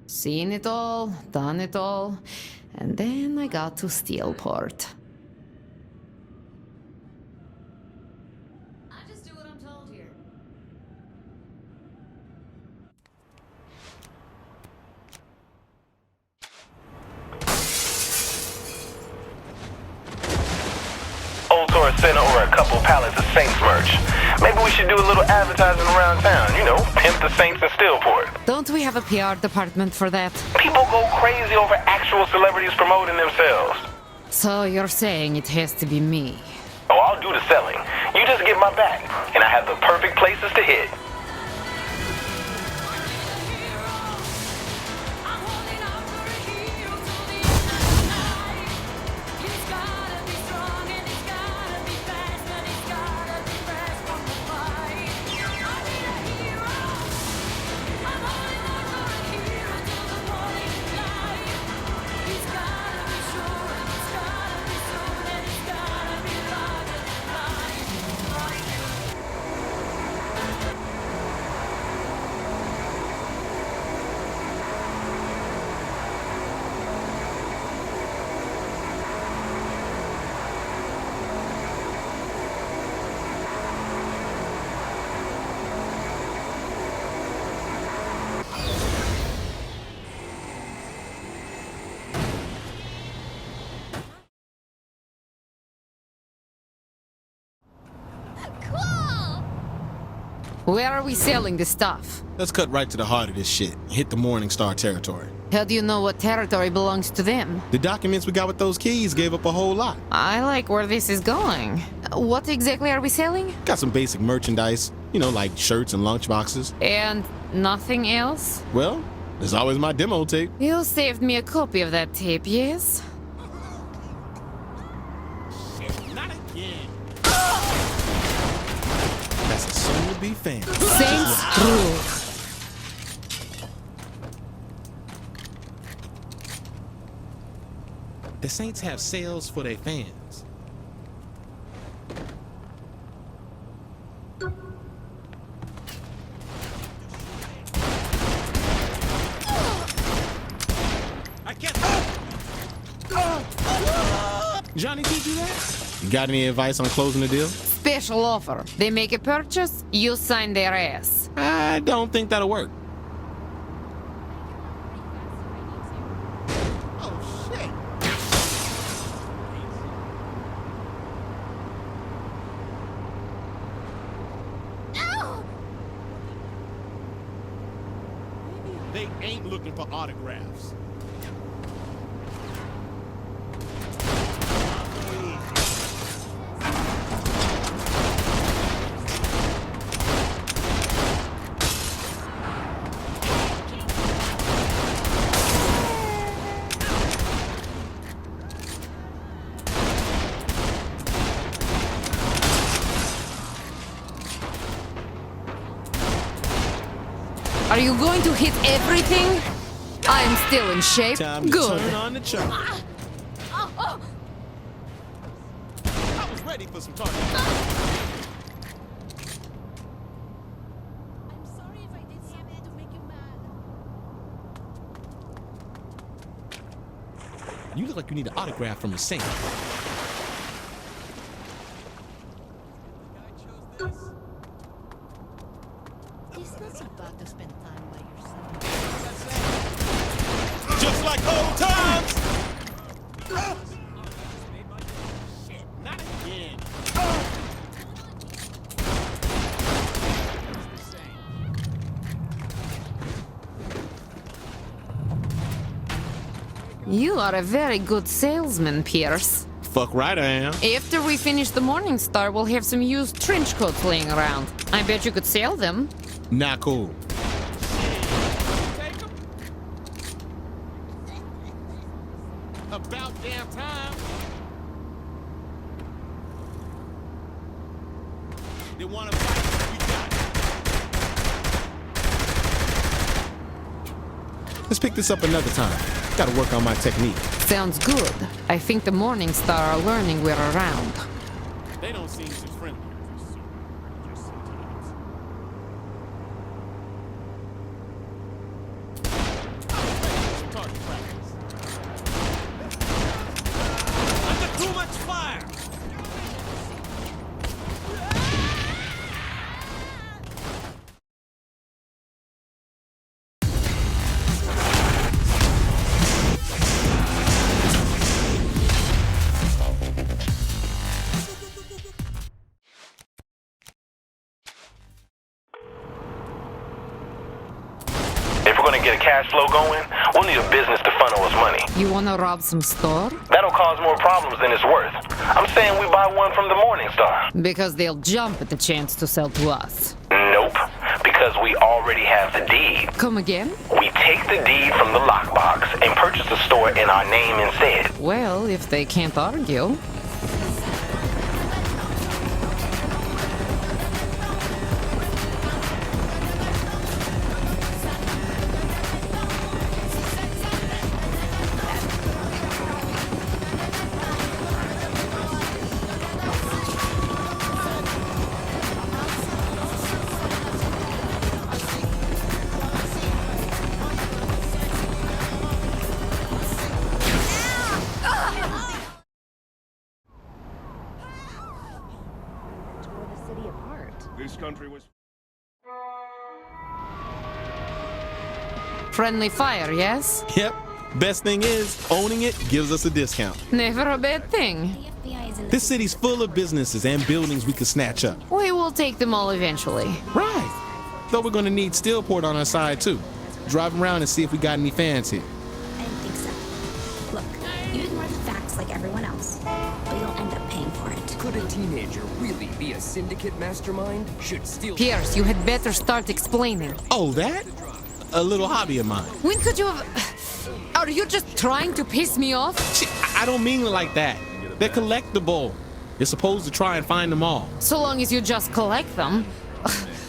Seen it all, done it all, and then I got to Steelport. I just do what I'm told here. Old Tourist Center or a couple pallets of Saints merch. Maybe we should do a little advertising around town, you know, pimp the Saints in Steelport. Don't we have a PR department for that? People go crazy over actual celebrities promoting themselves. So you're saying it has to be me? Oh, I'll do the selling. You just get my back, and I have the perfect places to hit. Where are we selling the stuff? Let's cut right to the heart of this shit. Hit the Morningstar territory. How do you know what territory belongs to them? The documents we got with those keys gave up a whole lot. I like where this is going. What exactly are we selling? Got some basic merchandise, you know, like shirts and lunchboxes. And nothing else? Well, there's always my demo tape. You saved me a copy of that tape, yes? Not again. That's a soon-to-be fan. Saints rule. The Saints have sales for their fans. I can't. Johnny teach you that? You got any advice on closing the deal? Special offer. They make a purchase, you sign their ass. I don't think that'll work. Oh, shit. They ain't looking for autographs. Are you going to hit everything? I'm still in shape. Time to Good. turn on the charm. I was ready for some target. I'm sorry if I did something to make you mad. You look like you need an autograph from a Saint. It's not so bad to spend time by yourself. Just like old times! Not again. You are a very good salesman, Pierce. Fuck right I am. After we finish the Morningstar, we'll have some used trench coats laying around. I bet you could sell them. Not cool. About damn time. They want to fight, we got it. Let's pick this up another time. Gotta work on my technique. Sounds good. I think the Morningstar are learning we're around. They don't seem so friendly. want to get a cash flow going, we'll need a business to funnel us money. You wanna rob some store? That'll cause more problems than it's worth. I'm saying we buy one from the Morningstar. Because they'll jump at the chance to sell to us. Nope, because we already have the deed. Come again? We take the deed from the lockbox and purchase the store in our name instead. Well, if they can't argue. This country was... Friendly fire, yes? Yep. Best thing is, owning it gives us a discount. Never a bad thing. This city's full of businesses and buildings we could snatch up. We will take them all eventually. Right. Though we're gonna need Steelport on our side too. Drive around and see if we got any fans here. I didn't think so. Look, you ignore the facts like everyone else, but you'll end up paying for it. Could a teenager really be a syndicate mastermind? Should steal... Pierce, you had better start explaining. Oh, that? A little hobby of mine. When could you have... Are you just trying to piss me off? Shit, I don't mean it like that. They're collectible. You're supposed to try and find them all. So long as you just collect them.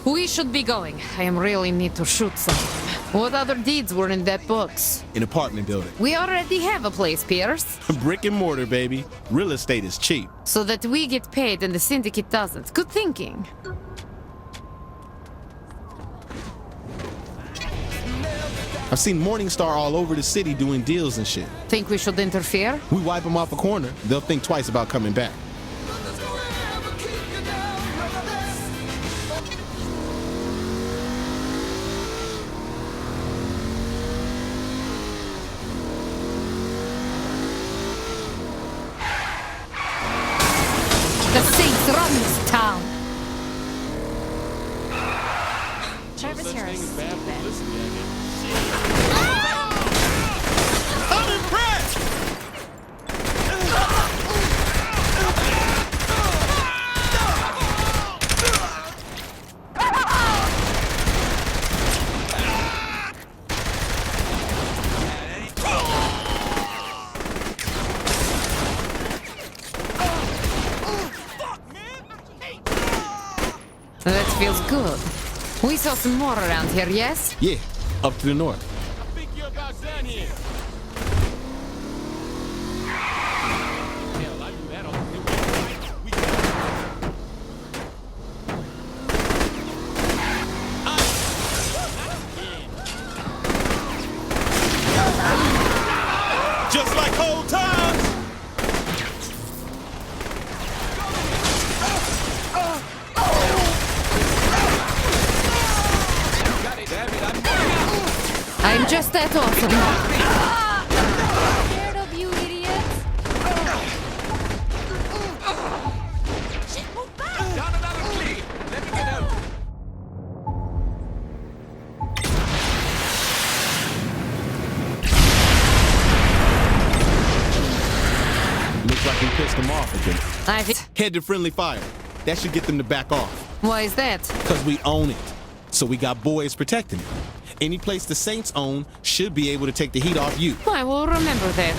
We should be going. I really need to shoot someone. What other deeds were in that box? An apartment building. We already have a place, Pierce. Brick and mortar, baby. Real estate is cheap. So that we get paid and the syndicate doesn't. Good thinking. I've seen Morningstar all over the city doing deals and shit. Think we should interfere? We wipe them off a corner, they'll think twice about coming back. The Saints run this town. Travis Harris. I'm impressed! That feels good. We saw some more around here, yes? Yeah, up to the north. I think you're about done here. Hell, I knew that all. We Just like old times! I'm just that awesome. Scared of you, idiots? Shit, move back! Down another key! Let me get out! Looks like we pissed them off again. I think. Head to friendly fire. That should get them to back off. Why is that? Because we own it. So we got boys protecting it. Any place the Saints own should be able to take the heat off you. I will remember that.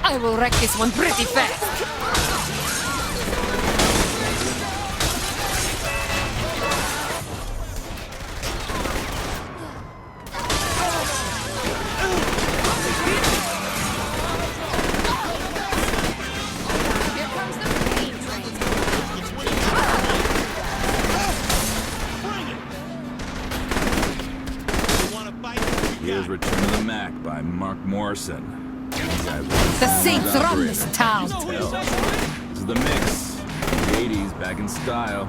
I will wreck this one pretty fast. Here's Return of the Mac by Mark Morrison. The Saints run this town. This is the mix. The 80s back in style.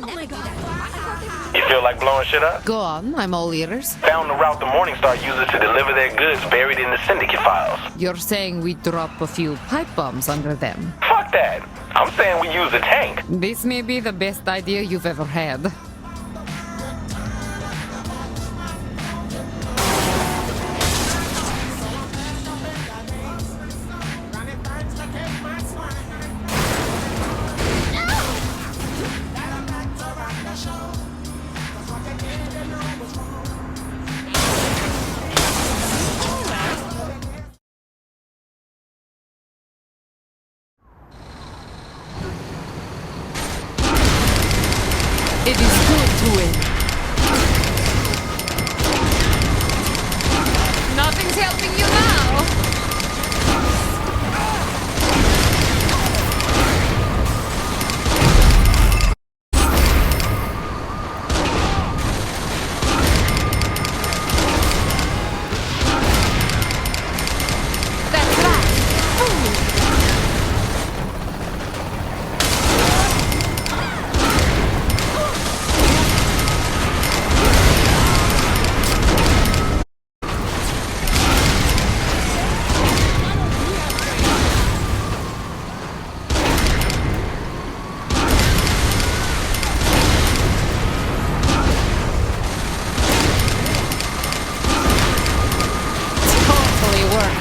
You feel like blowing shit up? Go on, I'm all ears. Found the route the Morningstar uses to deliver their goods buried in the syndicate files. You're saying we drop a few pipe bombs under them. Fuck that. I'm saying we use a tank. This may be the best idea you've ever had. It is good to win. Nothing's helping you now. That's right. Ooh. Totally worked.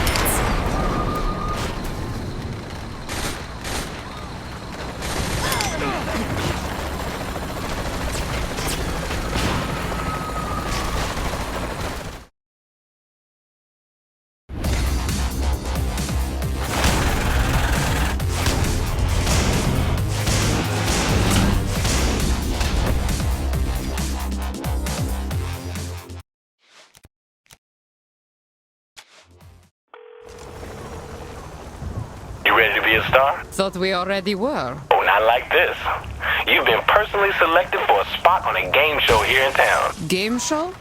You ready to be a star? Thought we already were. Oh, not like this. You've been personally selected for a spot on a game show here in town. Game show?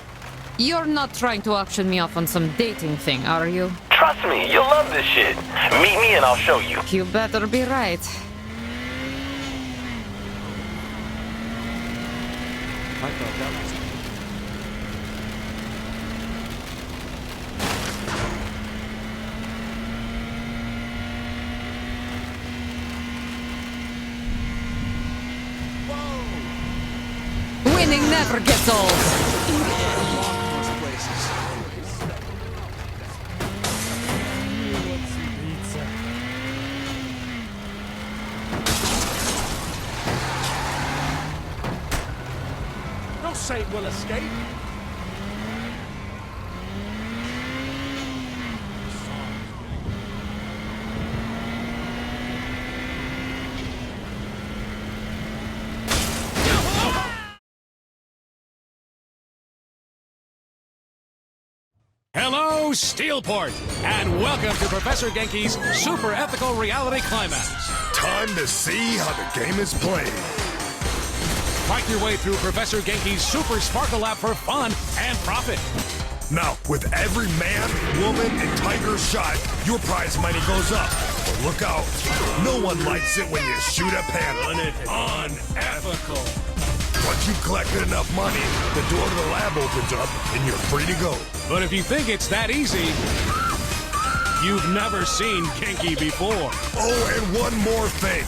You're not trying to auction me off on some dating thing, are you? Trust me, you'll love this shit. Meet me and I'll show you. You better be right. Winning never gets old. No saint will escape. Hello, Steelport, and welcome to Professor Genki's Super Ethical Reality Climax. Time to see how the game is played. Fight your way through Professor Genki's Super Sparkle Lab for fun and profit. Now, with every man, woman, and tiger shot, your prize money goes up. But look out. No one likes it when you shoot a panda. Unethical. Once you've collected enough money, the door to the lab opens up and you're free to go. But if you think it's that easy, you've never seen Genki before. Oh, and one more thing.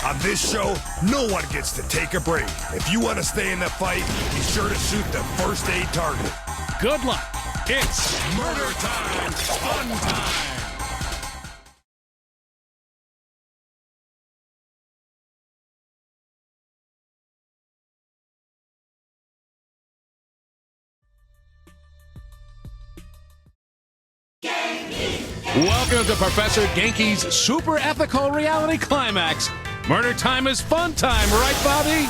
On this show, no one gets to take a break. If you want to stay in the fight, be sure to shoot the first aid target. Good luck. It's murder time, fun time. Welcome to Professor Genki's Super Ethical Reality Climax. Murder time is fun time, right, Bobby?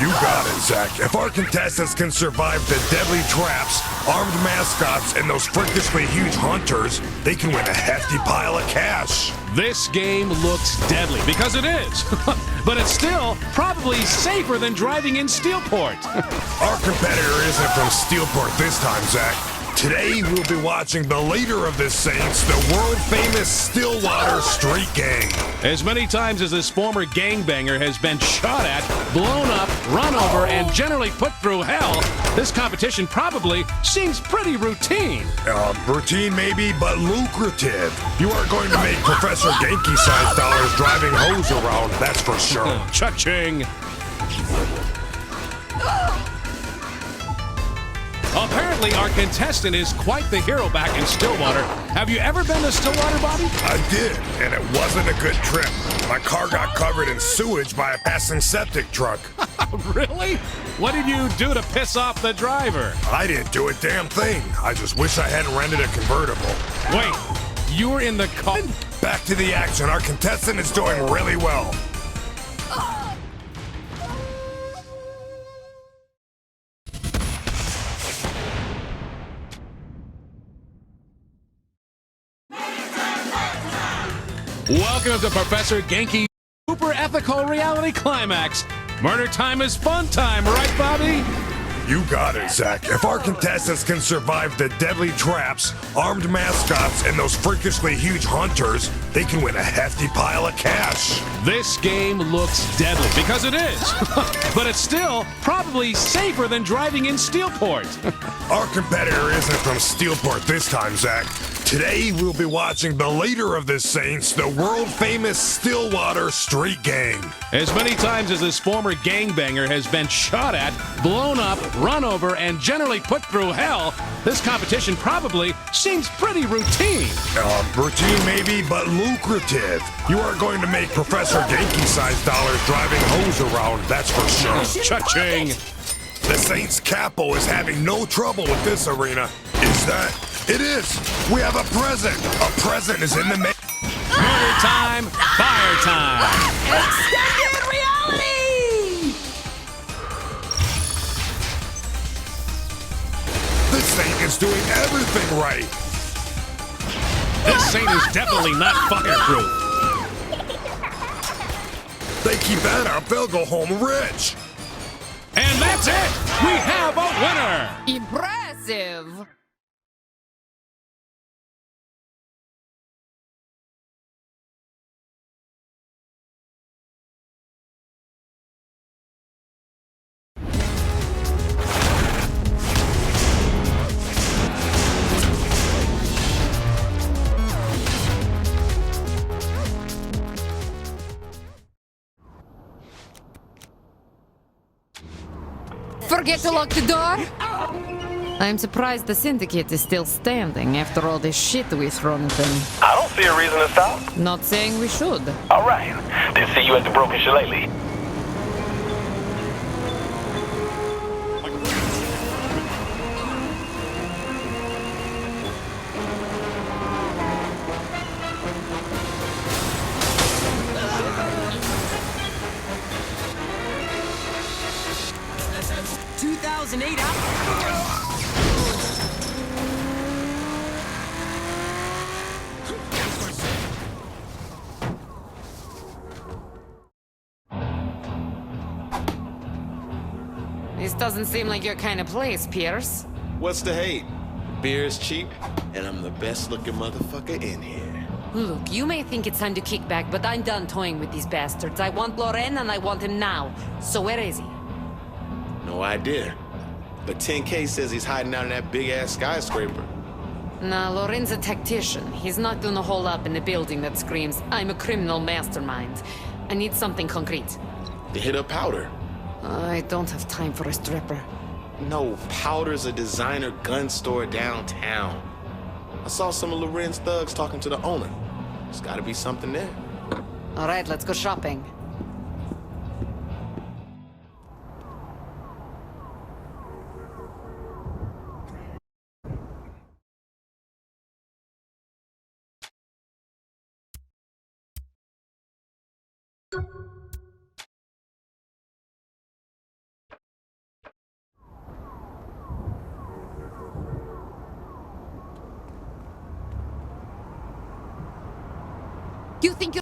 You got it, Zach. If our contestants can survive the deadly traps, armed mascots, and those freakishly huge hunters, they can win a hefty pile of cash. This game looks deadly, because it is. But it's still probably safer than driving in Steelport. Our competitor isn't from Steelport this time, Zach. Today, we'll be watching the leader of the Saints, the world-famous Stillwater Street Gang. As many times as this former gangbanger has been shot at, blown up, run over, and generally put through hell, this competition probably seems pretty routine. Routine maybe, but lucrative. You are going to make Professor Genki-sized dollars driving hoes around, that's for sure. Cha-ching! Apparently, our contestant is quite the hero back in Stillwater. Have you ever been to Stillwater, Bobby? I did, and it wasn't a good trip. My car got covered in sewage by a passing septic truck. Really? What did you do to piss off the driver? I didn't do a damn thing. I just wish I hadn't rented a convertible. Wait, you were in the car? Back to the action. Our contestant is doing really well. Welcome to Professor Genki's Super Ethical Reality Climax. Murder time is fun time, right, Bobby? You got it, Zach. If our contestants can survive the deadly traps, armed mascots, and those freakishly huge hunters, they can win a hefty pile of cash. This game looks deadly, because it is. But it's still probably safer than driving in Steelport. Our competitor isn't from Steelport this time, Zach. Today, we'll be watching the leader of the Saints, the world-famous Stillwater Street Gang. As many times as this former gangbanger has been shot at, blown up, run over, and generally put through hell, this competition probably seems pretty routine. Routine maybe, but lucrative. You are going to make Professor Genki-sized dollars driving hoes around, that's for sure. Cha-ching! The Saints capo is having no trouble with this arena. Is that? It is! We have a present! A present is in the mail. Murder time, fire time! Extended reality! This Saint is doing everything right! This Saint is definitely not fireproof. They keep that up, they'll go home rich! And that's it! We have a winner! Impressive! Forget to lock the door? I'm surprised the syndicate is still standing after all this shit we've thrown at them. I don't see a reason to stop. Not saying we should. All right. Didn't see you at the Broken Shillelagh. This doesn't seem like your kind of place, Pierce. What's the hate? Beer is cheap, and I'm the best looking motherfucker in here. Look, you may think it's time to kick back, but I'm done toying with these bastards. I want Loren, and I want him now. So where is he? No idea. But 10K says he's hiding out in that big-ass skyscraper. Nah, Loren's a tactician. He's not gonna hole up in the building that screams, I'm a criminal mastermind. I need something concrete. To hit up Powder. I don't have time for a stripper. No, Powder's a designer gun store downtown. I saw some of Loren's thugs talking to the owner. There's gotta be something there. All right, let's go shopping.